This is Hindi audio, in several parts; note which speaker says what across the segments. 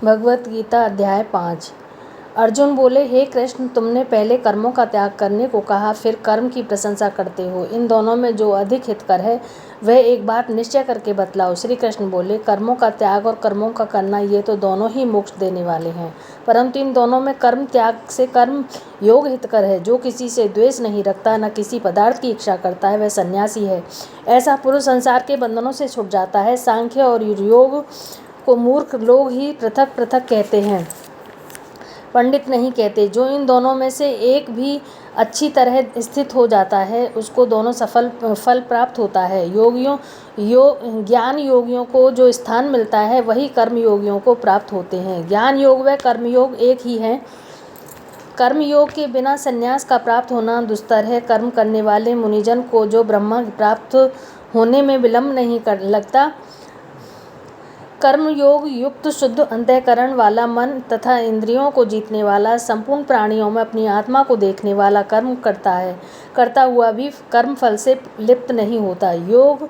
Speaker 1: भगवत गीता अध्याय 5। अर्जुन बोले, हे कृष्ण, तुमने पहले कर्मों का त्याग करने को कहा, फिर कर्म की प्रशंसा करते हो। इन दोनों में जो अधिक हितकर है वह एक बात निश्चय करके बतलाओ। श्री कृष्ण बोले, कर्मों का त्याग और कर्मों का करना ये तो दोनों ही मोक्ष देने वाले हैं, परंतु इन दोनों में कर्म त्याग से कर्म योग हितकर है। जो किसी से द्वेष नहीं रखता, न किसी पदार्थ की इच्छा करता है, वह सन्यासी है। ऐसा पुरुष संसार के बंधनों से छूट जाता है। सांख्य और योग को मूर्ख लोग ही पृथक पृथक कहते हैं, पंडित नहीं कहते। जो इन दोनों में से एक भी अच्छी तरह स्थित हो जाता है, उसको दोनों फल प्राप्त होता है। ज्ञान योगियों को जो स्थान मिलता है वही कर्म योगियों को प्राप्त होते हैं। ज्ञान योग व कर्मयोग एक ही हैं। कर्मयोग के बिना संन्यास का प्राप्त होना दुस्तर है। कर्म करने वाले मुनिजन को जो ब्रह्म प्राप्त होने में विलंब नहीं लगता, कर्मयोग युक्त शुद्ध अंतःकरण वाला, मन तथा इंद्रियों को जीतने वाला, संपूर्ण प्राणियों में अपनी आत्मा को देखने वाला कर्म करता है, करता हुआ भी कर्म फल से लिप्त नहीं होता। योग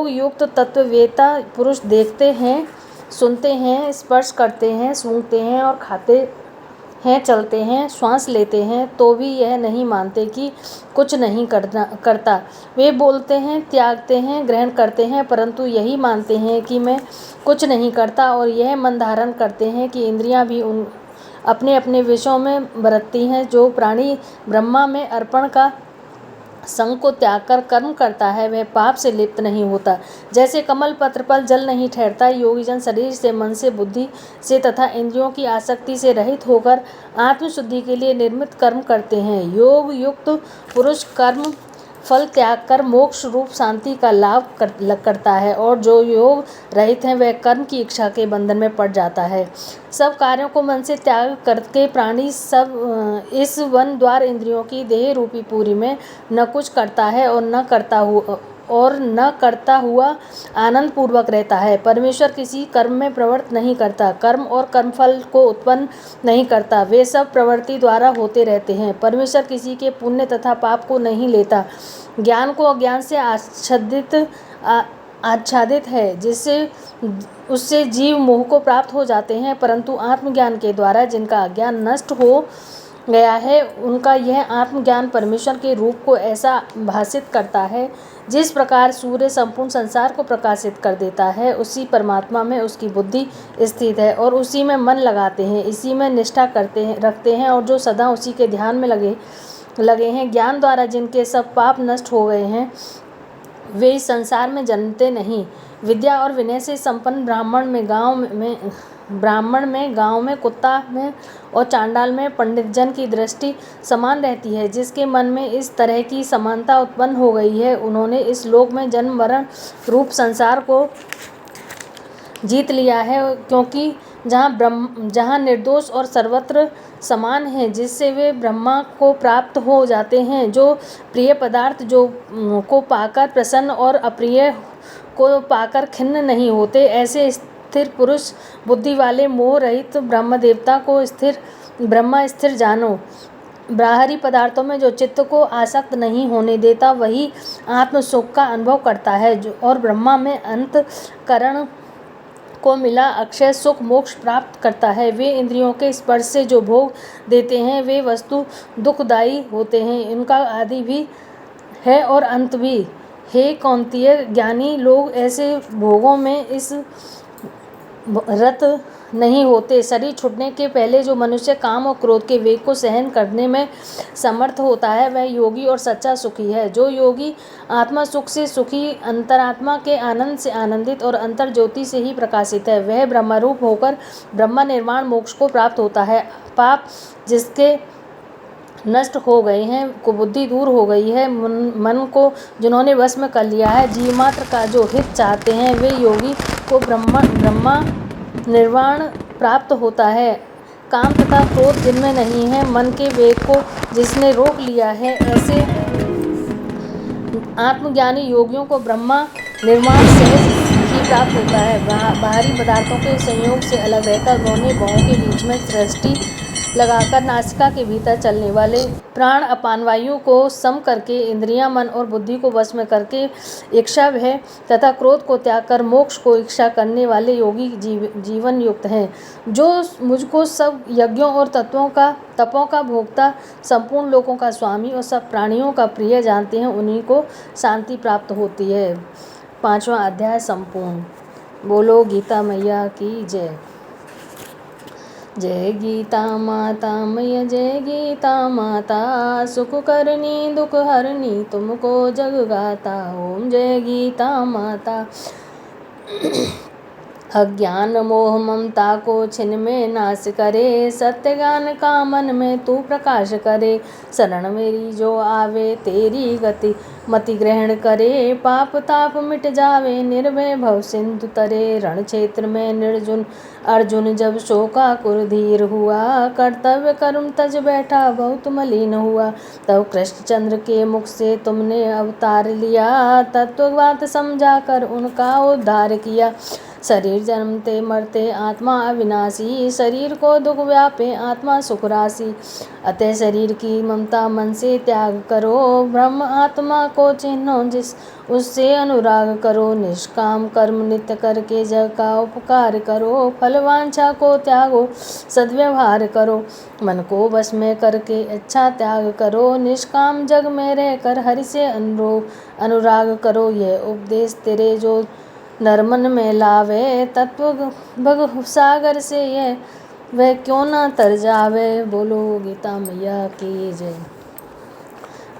Speaker 1: युक्त तत्ववेता पुरुष देखते हैं, सुनते हैं, स्पर्श करते हैं, सूंघते हैं और खाते हैं, चलते हैं, श्वास लेते हैं, तो भी यह नहीं मानते कि कुछ नहीं करता। वे बोलते हैं, त्यागते हैं, ग्रहण करते हैं, परंतु यही मानते हैं कि मैं कुछ नहीं करता, और यह मन धारण करते हैं कि इंद्रियां भी अपने अपने विषयों में बरतती हैं। जो प्राणी ब्रह्मा में अर्पण का संग को त्याग कर कर्म करता है, वह पाप से लिप्त नहीं होता। जैसे कमल पत्र पर जल नहीं ठहरता, योगीजन शरीर से, मन से, बुद्धि से तथा इंद्रियों की आसक्ति से रहित होकर आत्मशुद्धि के लिए निर्मित कर्म करते हैं। योग युक्त पुरुष कर्म फल त्याग कर मोक्ष रूप शांति का लाभ करता है, और जो योग रहित हैं वह कर्म की इच्छा के बंधन में पड़ जाता है। सब कार्यों को मन से त्याग करके प्राणी सब इस वन द्वार इंद्रियों की देह रूपी पूरी में न कुछ करता है और न करता हुआ आनंद पूर्वक रहता है। परमेश्वर किसी कर्म में प्रवृत्त नहीं करता, कर्म और कर्मफल को उत्पन्न नहीं करता, वे सब प्रवृत्ति द्वारा होते रहते हैं। परमेश्वर किसी के पुण्य तथा पाप को नहीं लेता। ज्ञान को अज्ञान से आच्छादित है, जिससे उससे जीव मोह को प्राप्त हो जाते हैं, परंतु आत्मज्ञान के द्वारा जिनका अज्ञान नष्ट हो गया है, उनका यह आत्मज्ञान परमेश्वर के रूप को ऐसा भासित करता है, जिस प्रकार सूर्य संपूर्ण संसार को प्रकाशित कर देता है। उसी परमात्मा में उसकी बुद्धि स्थित है और उसी में मन लगाते हैं, इसी में निष्ठा रखते हैं, और जो सदा उसी के ध्यान में लगे हैं। ज्ञान द्वारा जिनके सब पाप नष्ट हो गए हैं, वे इस संसार में जन्मते नहीं। विद्या और विनय से संपन्न ब्राह्मण में, गांव में, कुत्ता में और चांडाल में पंडित जन की दृष्टि समान रहती है। जिसके मन में इस तरह की समानता उत्पन्न हो गई है, उन्होंने इस लोक में जन्म मरण रूप संसार को जीत लिया है, क्योंकि जहाँ निर्दोष और सर्वत्र समान है, जिससे वे ब्रह्मा को प्राप्त हो जाते हैं। जो प्रिय पदार्थ को पाकर प्रसन्न और अप्रिय को पाकर खिन्न नहीं होते, ऐसे स्थिर पुरुष बुद्धि वाले मोह रहित ब्रह्मा स्थिर जानो। बाहरी पदार्थों में जो चित्त को आसक्त नहीं होने देता, वही आत्म सुख का अनुभव करता है, और ब्रह्मा में अंतःकरण को मिला अक्षय सुख मोक्ष प्राप्त करता है। वे इंद्रियों के स्पर्श से जो भोग देते हैं, वे वस्तु दुखदायी होते हैं। उनका आदि भी है और अंत भी। हे कौन्तेय, ज्ञानी लोग ऐसे भोगों में इस रत नहीं होते। शरीर छूटने के पहले जो मनुष्य काम और क्रोध के वेग को सहन करने में समर्थ होता है, वह योगी और सच्चा सुखी है। जो योगी आत्मा सुख से सुखी, अंतरात्मा के आनंद से आनंदित और अंतर ज्योति से ही प्रकाशित है, वह ब्रह्मरूप होकर ब्रह्म निर्वाण मोक्ष को प्राप्त होता है। पाप जिसके नष्ट हो गए हैं, को बुद्धि दूर हो गई है, मन को जिन्होंने वश में कर लिया है, जीव मात्र का जो हित चाहते हैं, वे योगी को ब्रह्मा निर्वाण प्राप्त होता है। काम तथा क्रोध जिनमें नहीं है, मन के वेग को जिसने रोक लिया है, ऐसे आत्मज्ञानी योगियों को ब्रह्मा निर्वाण सहज ही प्राप्त होता है। बाहरी पदार्थों के संयोग से अलग रहकर उन्होंने भावों के बीच में सृष्टि लगाकर नासिका के भीतर चलने वाले प्राण अपान वायु को सम करके इंद्रियां, मन और बुद्धि को वश में करके इच्छा, भय तथा क्रोध को त्याग कर मोक्ष को इच्छा करने वाले योगी जीवन युक्त हैं। जो मुझको सब यज्ञों और तपों का भोक्ता, संपूर्ण लोकों का स्वामी और सब प्राणियों का प्रिय जानते हैं, उन्हीं को शांति प्राप्त होती है। 5वां अध्याय संपूर्ण। बोलो गीता मैया की जय। जय गीता माता मैया, जय गीता माता, सुख करनी दुख हरनी तुमको जग गाता। ओम जय गीता माता। अज्ञान मोह ममता को छिन में नाश करे, सत्य ज्ञान का मन में तू प्रकाश करे। शरण मेरी जो आवे तेरी गति मति ग्रहण करे, पाप ताप मिट जावे निर्भय भव सिंधु तरे। रण क्षेत्र में निर्जुन अर्जुन जब शोकाकुर धीर हुआ, कर्तव्य कर्म तज बैठा बहुत मलिन हुआ। तब कृष्णचंद्र के मुख से तुमने अवतार लिया, तत्वबात समझा कर उनका उद्धार किया। शरीर जन्मते मरते आत्मा अविनाशी, शरीर को दुख व्यापे आत्मा सुख राशि। अतः शरीर की ममता मन से त्याग करो, ब्रह्म आत्मा को चिन्हो जिस उससे अनुराग करो। निष्काम कर्म नित्य करके जग का उपकार करो, फल वांछा को त्यागो सद्व्यवहार करो। मन को वश में करके अच्छा त्याग करो, निष्काम जग में रहकर हरि से अनुराग करो। यह उपदेश तेरे जो नरमन में लावे, तत्व भग सागर से यह वह क्यों ना तर जावे। बोलो गीता मैया की जय।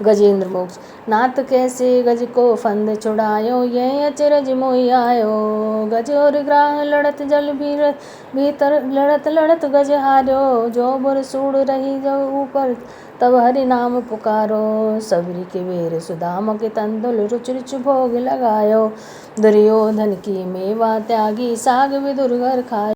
Speaker 1: गजेंद्र मोक्ष। नाथ कैसे गज को फंद छुड़ायो, यह अचरज मोहि आयो। गज और ग्राह लड़त जल भीतर लड़त लड़त गज हार्यो। जो बुर सूड़ रही जो ऊपर तब हरि नाम पुकारो। सबरी के वेर सुदाम के तंदुल रुच रुच भोग लगायो। दुर्योधन की मेवा त्यागी साग विदुर घर खायो।